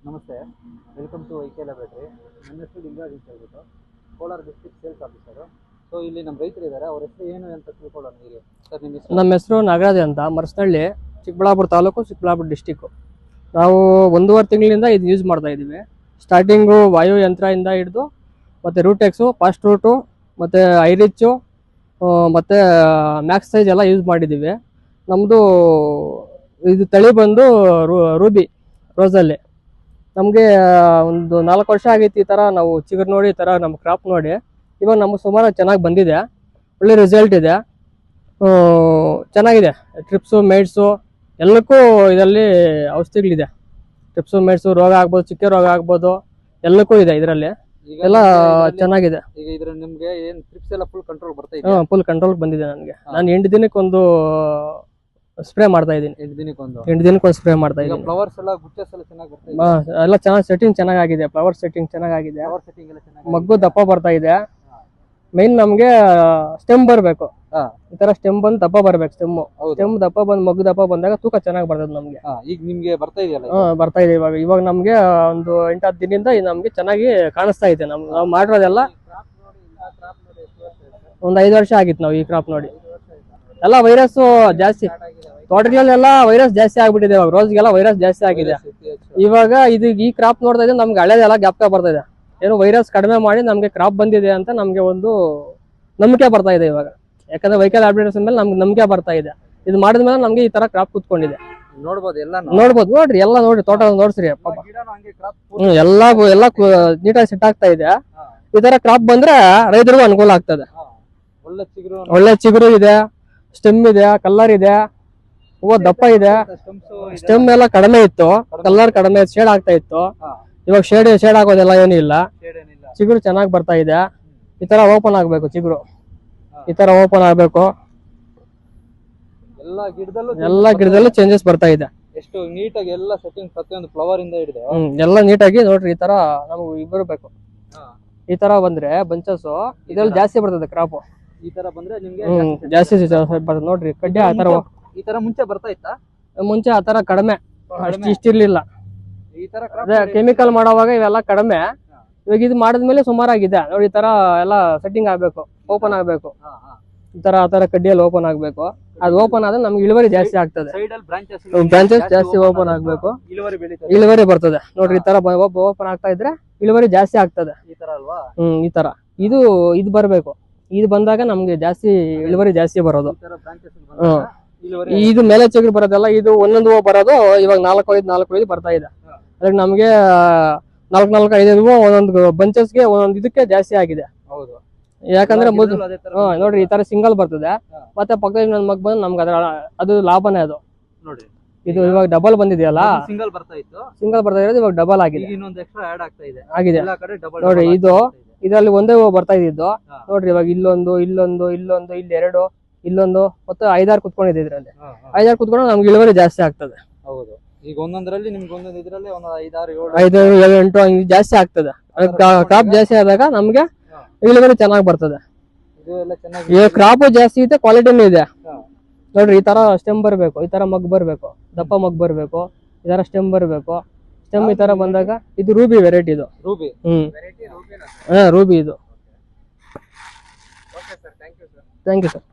ನಮಸ್ತೆ, welcome to ಐಕೆ laboratory. ನನ್ನ ಹೆಸರು ಲಿಂಗರಾಜ್ ಅಂತ ಹೇಳ್ಬಿಟ್ಟು, Kolar district sales officer. So ಇಲ್ಲಿ ನಮ್ಮ ರೈತರು ಇದ್ದಾರೆ, ಅವ್ರ ಹೆಸರು ಏನು ಅಂತ ತಿಳ್ಕೊಳ್ಳೋಣ. ಹೀಗೆ ಸರ್, ನಿಮ್ಮ ಹೆಸರು? ನಮ್ಮ ಹೆಸರು ನಾಗರಾಜ್ ಅಂತ, ಮರಸನಹಳ್ಳಿ, ಚಿಕ್ಕಬಳ್ಳಾಪುರ ತಾಲೂಕು, ಚಿಕ್ಕಬಳ್ಳಾಪುರ ಡಿಸ್ಟಿಕ್ಕು. ನಾವು 1.5 ತಿಂಗಳಿಂದ ಇದು ಯೂಸ್ ಮಾಡ್ತಾ ಇದ್ದೀವಿ. ಸ್ಟಾರ್ಟಿಂಗು ವಾಯು ಯಂತ್ರದಿಂದ ಹಿಡಿದು ಮತ್ತು ರೂಟೆಕ್ಸು, ಫಾಸ್ಟ್ ರೂಟು ಮತ್ತು ಐರಿಚ್ಚು ಮತ್ತು ಮ್ಯಾಕ್ಸ್ ಸೈಜ್ ಎಲ್ಲ ಯೂಸ್ ಮಾಡಿದ್ದೀವಿ. ನಮ್ಮದು ಇದು ತಳಿ ಬಂದು ರೂಬಿ ರೋಸಲ್ಲಿ. ನಮಗೆ ಒಂದು 4 ವರ್ಷ ಆಗೈತಿ ಈ ಥರ ನಾವು ಚಿಗುರು ನೋಡಿ, ಈ ಥರ ನಮ್ಮ ಕ್ರಾಪ್ ನೋಡಿ. ಇವಾಗ ನಮಗೆ ಸುಮಾರು ಚೆನ್ನಾಗಿ ಬಂದಿದೆ, ಒಳ್ಳೆ ರಿಸಲ್ಟ್ ಇದೆ, ಚೆನ್ನಾಗಿದೆ. ಟ್ರಿಪ್ಸು ಮೇಡ್ಸು ಎಲ್ಲಕ್ಕೂ ಇದರಲ್ಲಿ ಔಷಧಿಗಳಿದೆ. ಟ್ರಿಪ್ಸು ಮೇಡ್ಸು ರೋಗ ಆಗ್ಬೋದು, ಚಿಕ್ಕ ರೋಗ ಆಗ್ಬೋದು, ಎಲ್ಲಕ್ಕೂ ಇದೆ ಇದರಲ್ಲಿ. ಎಲ್ಲ ಚೆನ್ನಾಗಿದೆ. ಈಗ ಇದ್ರ ನಿಮ್ಗೆ ಏನು ಟ್ರಿಪ್ಸ್ ಎಲ್ಲ ಫುಲ್ ಕಂಟ್ರೋಲ್ ಬರ್ತಾ ಇದೆ? ಫುಲ್ ಕಂಟ್ರೋಲ್ ಬಂದಿದೆ ನನಗೆ. ನಾನು 8 ದಿನಕ್ಕೊಂದು ಸ್ಪ್ರೇ ಮಾಡ್ತಾ ಇದ್ದೀನಿ. 8 ದಿನಕ್ಕೊಂದು ಸ್ಪ್ರೇ ಮಾಡ್ತಾ ಇದ್ದೀನಿ. ಫ್ಲವರ್ಸ್ ಎಲ್ಲ ಗುಚ್ಚಸ್ ಎಲ್ಲ ಚೆನ್ನಾಗಿ ಬರ್ತಾ ಇದೆ? ಎಲ್ಲ ಚೆನ್ನಾಗಿ ಸೆಟ್ಟಿಂಗ್ ಚೆನ್ನಾಗಿದೆ. ಫ್ಲವರ್ ಸೆಟ್ಟಿಂಗ್ ಚೆನ್ನಾಗಿದೆ. ಫ್ಲವರ್ ಸೆಟ್ಟಿಂಗ್ ಎಲ್ಲ ಚೆನ್ನಾಗಿ, ಮಗ್ಗು ದಪ್ಪ ಬರ್ತಾ ಇದೆ. ಮೈನ್ ನಮ್ಗೆ ಸ್ಟೆಮ್ ಬರಬೇಕು. ಈ ತರ ಸ್ಟೆಮ್ ಬಂದು ದಪ್ಪ ಬರ್ಬೇಕು. ಸ್ಟೆಮ್ ದಪ್ಪ ಬಂದ್ ಮಗ್ಗು ದಪ್ಪ ಬಂದಾಗ ತೂಕ ಚೆನ್ನಾಗಿ ಬರ್ತದೆ ನಮ್ಗೆ. ಈಗ ನಿಮ್ಗೆ ಬರ್ತಾ ಇದೆಯಲ್ಲ? ಬರ್ತಾ ಇದೆ ಇವಾಗ ನಮ್ಗೆ ಒಂದು 8-10 ದಿನದಿಂದ ನಮ್ಗೆ ಚೆನ್ನಾಗಿ ಕಾಣಿಸ್ತಾ ಇದೆ. ನಾವು ಮಾಡಿರೋದೆಲ್ಲ ಒಂದು 5 ವರ್ಷ ಆಗಿತ್ತು ನಾವು ಈ ಕ್ರಾಪ್ ನೋಡಿ. ಎಲ್ಲ ವೈರಸ್ ಜಾಸ್ತಿ, ತೋಟಗಳಲ್ಲೆಲ್ಲ ವೈರಸ್ ಜಾಸ್ತಿ ಆಗ್ಬಿಟ್ಟಿದೆ. ಇವಾಗ ರೋಸ್ಗೆಲ್ಲ ವೈರಸ್ ಜಾಸ್ತಿ ಆಗಿದೆ. ಇವಾಗ ಇದು ಈ ಕ್ರಾಪ್ ನೋಡ್ತಾ ಇದ್ರೆ ನಮ್ಗೆ ಹಳೆದೆಲ್ಲ ಜ್ಞಾಪಕ ಬರ್ತಾ ಇದೆ. ಏನೋ ವೈರಸ್ ಕಡಿಮೆ ಮಾಡಿ ನಮ್ಗೆ ಕ್ರಾಪ್ ಬಂದಿದೆ ಅಂತ ನಮ್ಗೆ ಒಂದು ನಂಬಿಕೆ ಬರ್ತಾ ಇದೆ ಇವಾಗ. ಯಾಕಂದ್ರೆ ವೆಹಿಕಲ್ ಲ್ಯಾಬೊರೇಟರಿ ಮೇಲೆ ನಮ್ಗೆ ನಂಬಿಕೆ ಬರ್ತಾ ಇದೆ. ಇದು ಮಾಡಿದ್ಮೇಲೆ ನಮ್ಗೆ ಈ ತರ ಕ್ರಾಪ್ ಕುತ್ಕೊಂಡಿದೆ. ನೋಡ್ಬೋದು ನೋಡ್ರಿ, ಎಲ್ಲ ನೋಡ್ರಿ, ತೋಟ ನೋಡ್ಸ್ರಿ ಪಾಪ. ಎಲ್ಲ ನೀಟಾಗಿ ಸೆಟ್ ಆಗ್ತಾ ಇದೆ. ಈ ತರ ಕ್ರಾಪ್ ಬಂದ್ರೆ ರೈತರಿಗೂ ಅನುಕೂಲ ಆಗ್ತದೆ. ಒಳ್ಳೆ ಚಿಗುರು ಇದೆ, ಸ್ಟೆಮ್ ಇದೆ, ಕಲ್ಲರ್ ಇದೆ, ಹೂವು ದಪ್ಪ ಇದೆ. ಸ್ಟೆಮ್ ಎಲ್ಲ ಕಡಿಮೆ ಇತ್ತು, ಕಲ್ಲರ್ ಕಡಿಮೆ, ಶೇಡ್ ಆಗ್ತಾ ಇತ್ತು. ಇವಾಗ ಶೇಡ್ ಆಗೋದೆಲ್ಲ ಏನೂ ಇಲ್ಲ. ಚಿಗುರು ಚೆನ್ನಾಗಿ ಬರ್ತಾ ಇದೆ. ಈ ತರ ಓಪನ್ ಆಗ್ಬೇಕು ಚಿಗುರು, ಈ ತರ ಓಪನ್ ಆಗ್ಬೇಕು. ಎಲ್ಲ ಗಿಡದಲ್ಲೂ ಚೇಂಜಸ್ ಬರ್ತಾ ಇದೆ. ಎಷ್ಟು ನೀಟಾಗಿ ಎಲ್ಲ ಸೆಟ್ಟಿಂಗ್, ಪ್ರತಿಯೊಂದು ಫ್ಲವರ್ ಇಂದ ಹಿಡಿದು ಎಲ್ಲ ನೀಟಾಗಿ ನೋಡ್ರಿ. ಈ ತರ ನಮ್ಗೆ ಬರಬೇಕು. ಈ ತರ ಬಂದ್ರೆ ಬಂಚಸ್ ಇದ್ರಲ್ಲಿ ಜಾಸ್ತಿ ಬರ್ತದೆ ಕ್ರಾಪ್. ಈ ತರ ಬಂದ್ರೆ ನಿಮ್ಗೆ ಜಾಸ್ತಿ ಬರ್ತದೆ ನೋಡ್ರಿ. ಕಡ್ಡಿ ಆ ತರ ಈ ತರ ಮುಂಚೆ ಬರ್ತಾ ಇತ್ತಾ? ಮುಂಚೆ ಆ ತರ ಕಡಿಮೆ, ಇಷ್ಟಿರ್ಲಿಲ್ಲ. ಈ ತರ ಕೆಮಿಕಲ್ ಮಾಡೋವಾಗ ಇವೆಲ್ಲ ಕಡಿಮೆ. ಇವಾಗ ಇದು ಮಾಡಿದ್ಮೇಲೆ ಸುಮಾರಾಗಿದೆ ನೋಡಿ. ಈ ತರ ಎಲ್ಲ ಸೆಟ್ಟಿಂಗ್ ಆಗ್ಬೇಕು, ಓಪನ್ ಆಗ್ಬೇಕು. ಈ ತರ ಆ ತರ ಕಡ್ಡಿಯಲ್ಲಿ ಓಪನ್ ಆಗ್ಬೇಕು. ಅದು ಓಪನ್ ಆದ್ರೆ ನಮ್ಗೆ ಇಳುವರಿ ಜಾಸ್ತಿ ಆಗ್ತದೆ. ಬ್ರಾಂಚಸ್ ಜಾಸ್ತಿ ಓಪನ್ ಆಗ್ಬೇಕು, ಇಳುವರಿ ಬರ್ತದೆ ನೋಡ್ರಿ. ಈ ತರ ಓಪನ್ ಆಗ್ತಾ ಇದ್ರೆ ಇಳುವರಿ ಜಾಸ್ತಿ ಆಗ್ತದೆ. ಈ ತರ ಅಲ್ವಾ? ಈ ತರ ಇದು ಬರ್ಬೇಕು. ಇದು ಬಂದಾಗ ನಮ್ಗೆ ಜಾಸ್ತಿ ಇಳುವರಿ ಜಾಸ್ತಿ ಬರೋದು. ಇದು ಮೇಲೆ ಚಿಗುರು ಬರೋದಲ್ಲ, ಇದು ಒಂದೊಂದು ಹೂವು ಬರೋದು ಇವಾಗ 4-5 ಬರ್ತಾ ಇದೆ. ಅದಕ್ಕೆ ನಮ್ಗೆ 4-5 ಹೂವು ಒಂದೊಂದು ಬಂಚಸ್ಗೆ ಒಂದೊಂದು ಇದಕ್ಕೆ ಜಾಸ್ತಿ ಆಗಿದೆ. ಯಾಕಂದ್ರೆ ನೋಡ್ರಿ, ಈ ತರ ಸಿಂಗಲ್ ಬರ್ತದೆ. ಮತ್ತೆ ಪಕ್ಕದಲ್ಲಿ ನನ್ನ ಮಗ್ ಬಂದು ನಮ್ಗೆ ಅದು ಲಾಭನೇ. ಅದು ಇದು ಇವಾಗ ಡಬಲ್ ಬಂದಿದೆಯಲ್ಲ, ಸಿಂಗಲ್ ಬರ್ತಾ ಇರೋದು ಇವಾಗ ಡಬಲ್ ಆಗಿದೆ. ಆಗಿದೆ ನೋಡ್ರಿ. ಇದರಲ್ಲಿ ಒಂದೇ ಹೂವು ಬರ್ತಾ ಇದ್ದಿದ್ದು ನೋಡ್ರಿ. ಇವಾಗ ಇಲ್ಲೊಂದು, ಇಲ್ಲಿ 2, ಇಲ್ಲೊಂದು, ಮತ್ತೆ 5-6 ಕುತ್ಕೊಂಡಿದೆ. ಇದ್ರಲ್ಲಿ 5-6 ಕುತ್ಕೊಂಡು ನಮ್ಗೆ ಇಳುವರಿ ಜಾಸ್ತಿ ಆಗ್ತದೆ. ಈಗ ಒಂದೊಂದರಲ್ಲಿ ನಿಮ್ಗೆ ಒಂದೊಂದು ಇದ್ರಲ್ಲಿ ಒಂದು 5-7-8 ಜಾಸ್ತಿ ಆಗ್ತದೆ. ಕ್ರಾಪ್ ಜಾಸ್ತಿ ಆದಾಗ ನಮ್ಗೆ ಇಳುವರಿ ಚೆನ್ನಾಗಿ ಬರ್ತದೆ. ಈ ಕ್ರಾಪ್ ಜಾಸ್ತಿ ಇದೆ, ಕ್ವಾಲಿಟಿನೂ ಇದೆ ನೋಡ್ರಿ. ಈ ತರ ಸ್ಟೆಮ್ ಬರ್ಬೇಕು, ಈ ತರ ಮಗ್ ಬರ್ಬೇಕು, ದಪ್ಪ ಮಗ್ ಬರ್ಬೇಕು, ಈ ತರ ಸ್ಟೆಮ್ ಬರ್ಬೇಕು. ಸ್ಟೆಮ್ ಈ ತರ ಬಂದಾಗ ಇದು ರೂಬಿ ವೆರೈಟಿ. ಇದು ರೂಬಿ ಇದು. ರೂಬಿ ಇದು. Thank you sir.